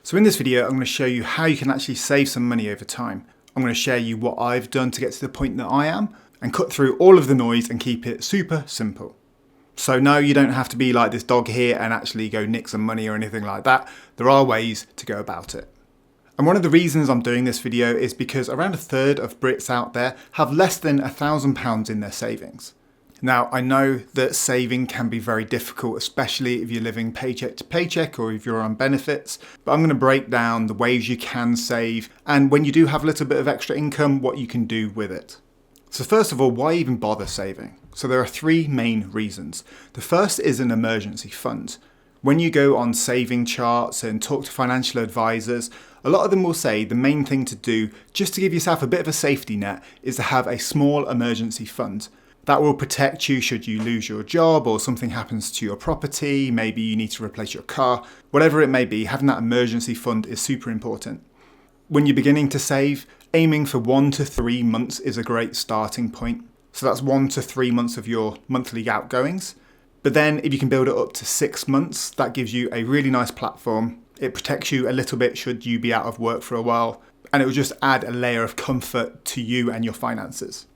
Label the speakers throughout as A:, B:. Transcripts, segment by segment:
A: So in this video, I'm going to show you how you can actually save some money over time. I'm going to share you what I've done to get to the point that I am and cut through all of the noise and keep it super simple. So no, you don't have to be like this dog here and actually go nick some money or anything like that. There are ways to go about it. And one of the reasons I'm doing this video is because around a third of Brits out there have less than £1,000 in their savings. Now, I know that saving can be very difficult, especially if you're living paycheck to paycheck or if you're on benefits, but I'm going to break down the ways you can save and when you do have a little bit of extra income, what you can do with it. So first of all, why even bother saving? So there are three main reasons. The first is an emergency fund. When you go on saving charts and talk to financial advisors, a lot of them will say the main thing to do just to give yourself a bit of a safety net is to have a small emergency fund. That will protect you should you lose your job or something happens to your property, maybe you need to replace your car, whatever it may be, having that emergency fund is super important. When you're beginning to save, aiming for 1 to 3 months is a great starting point. So that's 1 to 3 months of your monthly outgoings. But then if you can build it up to 6 months, that gives you a really nice platform. It protects you a little bit should you be out of work for a while, and it will just add a layer of comfort to you and your finances.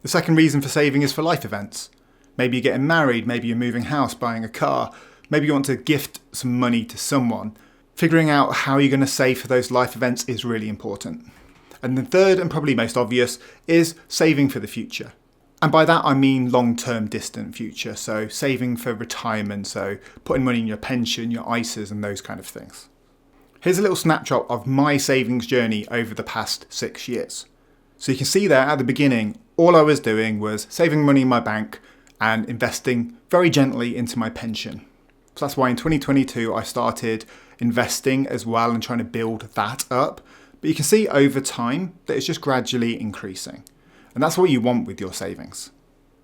A: The second reason for saving is for life events. Maybe you're getting married, maybe you're moving house, buying a car, maybe you want to gift some money to someone. Figuring out how you're going to save for those life events is really important. And the third and probably most obvious is saving for the future. And by that I mean long-term distant future, so saving for retirement, so putting money in your pension, your ISAs and those kind of things. Here's a little snapshot of my savings journey over the past 6 years. So you can see there at the beginning, all I was doing was saving money in my bank and investing very gently into my pension. So that's why in 2022 I started investing as well and trying to build that up. But you can see over time that it's just gradually increasing. And that's what you want with your savings.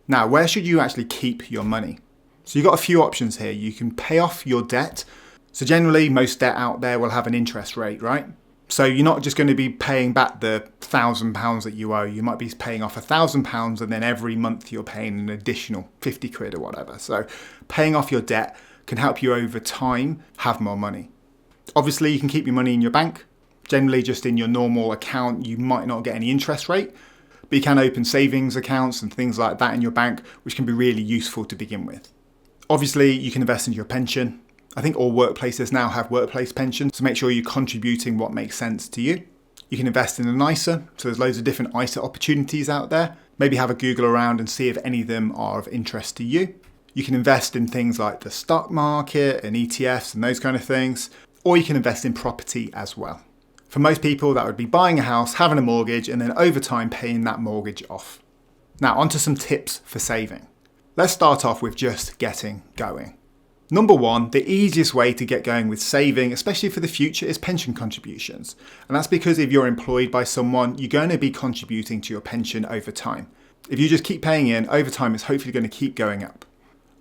A: Now, where should you actually keep your money? So you've got a few options here. You can pay off your debt. So generally most debt out there will have an interest rate, right? So you're not just going to be paying back the £1,000 that you owe. You might be paying off £1,000 and then every month you're paying an additional 50 quid or whatever. So paying off your debt can help you over time have more money. Obviously you can keep your money in your bank. Generally just in your normal account you might not get any interest rate, but you can open savings accounts and things like that in your bank, which can be really useful to begin with. Obviously you can invest into your pension. I think all workplaces now have workplace pensions, so make sure you're contributing what makes sense to you. You can invest in an ISA, so there's loads of different ISA opportunities out there. Maybe have a Google around and see if any of them are of interest to you. You can invest in things like the stock market and ETFs and those kind of things, or you can invest in property as well. For most people, that would be buying a house, having a mortgage, and then over time paying that mortgage off. Now, onto some tips for saving. Let's start off with just getting going. Number one, the easiest way to get going with saving, especially for the future, is pension contributions. And that's because if you're employed by someone, you're going to be contributing to your pension over time. If you just keep paying in, over time it's hopefully going to keep going up.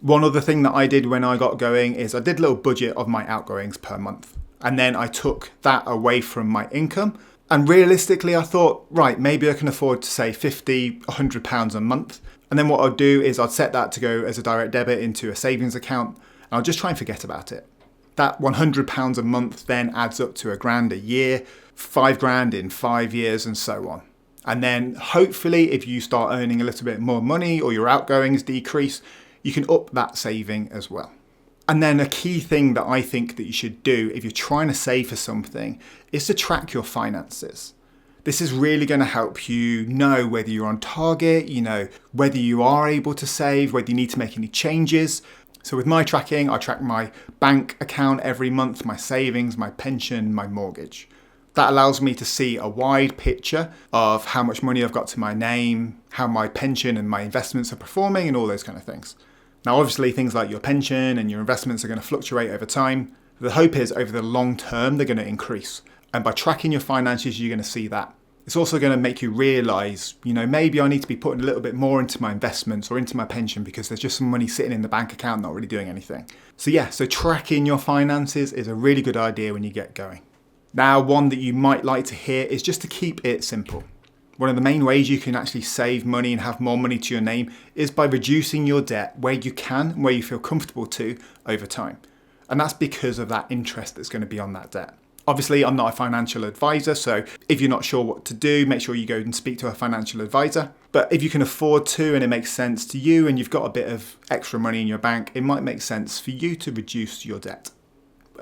A: One other thing that I did when I got going is I did a little budget of my outgoings per month. And then I took that away from my income. And realistically, I thought, right, maybe I can afford to say £50, £100 a month. And then what I'd do is I'd set that to go as a direct debit into a savings account. I'll just try and forget about it. That £100 a month then adds up to £1,000 a year, £5,000 in 5 years and so on. And then hopefully if you start earning a little bit more money or your outgoings decrease, you can up that saving as well. And then a key thing that I think that you should do if you're trying to save for something is to track your finances. This is really going to help you know whether you're on target, whether you are able to save, whether you need to make any changes. So with my tracking, I track my bank account every month, my savings, my pension, my mortgage. That allows me to see a wide picture of how much money I've got to my name, how my pension and my investments are performing and all those kind of things. Now obviously things like your pension and your investments are going to fluctuate over time. The hope is over the long term they're going to increase. And by tracking your finances you're going to see that. It's also going to make you realise, maybe I need to be putting a little bit more into my investments or into my pension because there's just some money sitting in the bank account not really doing anything. So tracking your finances is a really good idea when you get going. Now, one that you might like to hear is just to keep it simple. One of the main ways you can actually save money and have more money to your name is by reducing your debt where you can, where you feel comfortable to over time. And that's because of that interest that's going to be on that debt. Obviously, I'm not a financial advisor, so if you're not sure what to do, make sure you go and speak to a financial advisor. But if you can afford to and it makes sense to you and you've got a bit of extra money in your bank, it might make sense for you to reduce your debt.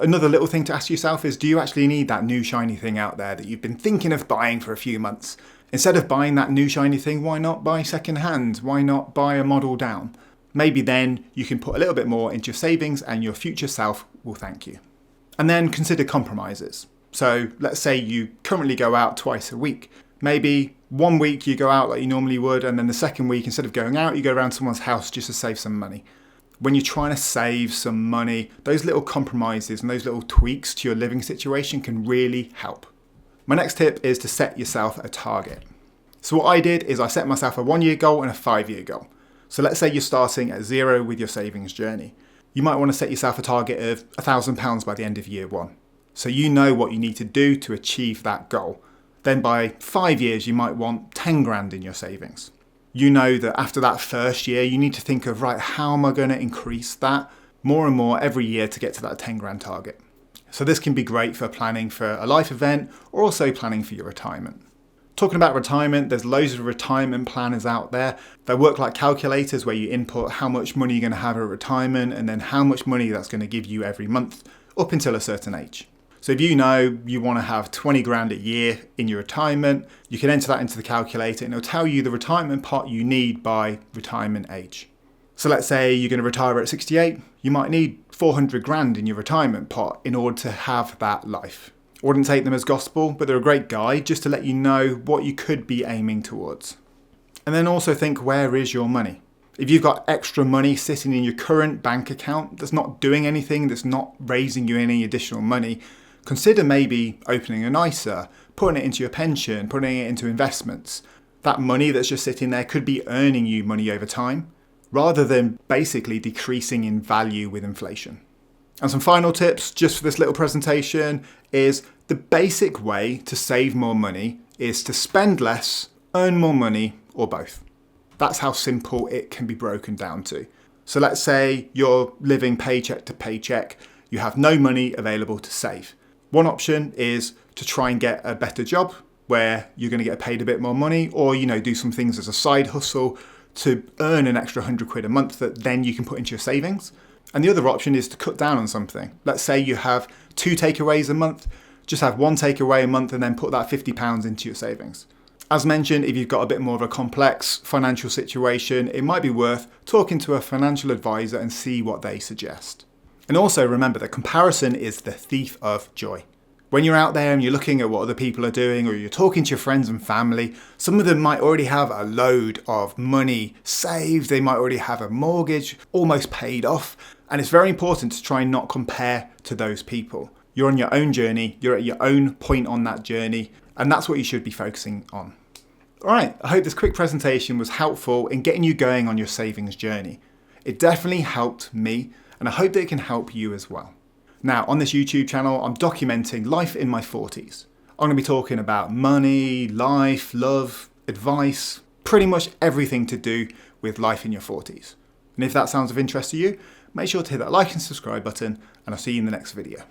A: Another little thing to ask yourself is, do you actually need that new shiny thing out there that you've been thinking of buying for a few months? Instead of buying that new shiny thing, why not buy second hand? Why not buy a model down? Maybe then you can put a little bit more into your savings and your future self will thank you. And then consider compromises. So let's say you currently go out twice a week. Maybe one week you go out like you normally would, and then the second week, instead of going out, you go around someone's house just to save some money. When you're trying to save some money, those little compromises and those little tweaks to your living situation can really help. My next tip is to set yourself a target. So what I did is I set myself a 1-year goal and a 5-year goal. So let's say you're starting at 0 with your savings journey. You might want to set yourself a target of £1,000 by the end of year 1. So you know what you need to do to achieve that goal. Then by 5 years, you might want 10 grand in your savings. You know that after that first year, you need to think of, right, how am I going to increase that more and more every year to get to that 10 grand target? So this can be great for planning for a life event or also planning for your retirement. Talking about retirement, there's loads of retirement planners out there that work like calculators where you input how much money you're going to have at retirement and then how much money that's going to give you every month up until a certain age. So if you know you want to have 20 grand a year in your retirement, you can enter that into the calculator and it'll tell you the retirement pot you need by retirement age. So let's say you're going to retire at 68, you might need 400 grand in your retirement pot in order to have that life. I wouldn't take them as gospel, but they're a great guide just to let you know what you could be aiming towards. And then also think, where is your money? If you've got extra money sitting in your current bank account that's not doing anything, that's not raising you any additional money, consider maybe opening an ISA, putting it into your pension, putting it into investments. That money that's just sitting there could be earning you money over time, rather than basically decreasing in value with inflation. And some final tips just for this little presentation is the basic way to save more money is to spend less, earn more money, or both. That's how simple it can be broken down to. So let's say you're living paycheck to paycheck, you have no money available to save. One option is to try and get a better job where you're going to get paid a bit more money, or do some things as a side hustle to earn an extra 100 quid a month that then you can put into your savings. And the other option is to cut down on something. Let's say you have 2 takeaways a month, just have 1 takeaway a month and then put that £50 into your savings. As mentioned, if you've got a bit more of a complex financial situation, it might be worth talking to a financial advisor and see what they suggest. And also remember that comparison is the thief of joy. When you're out there and you're looking at what other people are doing, or you're talking to your friends and family, some of them might already have a load of money saved, they might already have a mortgage almost paid off, and it's very important to try and not compare to those people. You're on your own journey, you're at your own point on that journey, and that's what you should be focusing on. Alright, I hope this quick presentation was helpful in getting you going on your savings journey. It definitely helped me, and I hope that it can help you as well. Now, on this YouTube channel, I'm documenting life in my 40s. I'm going to be talking about money, life, love, advice, pretty much everything to do with life in your 40s. And if that sounds of interest to you, make sure to hit that like and subscribe button, and I'll see you in the next video.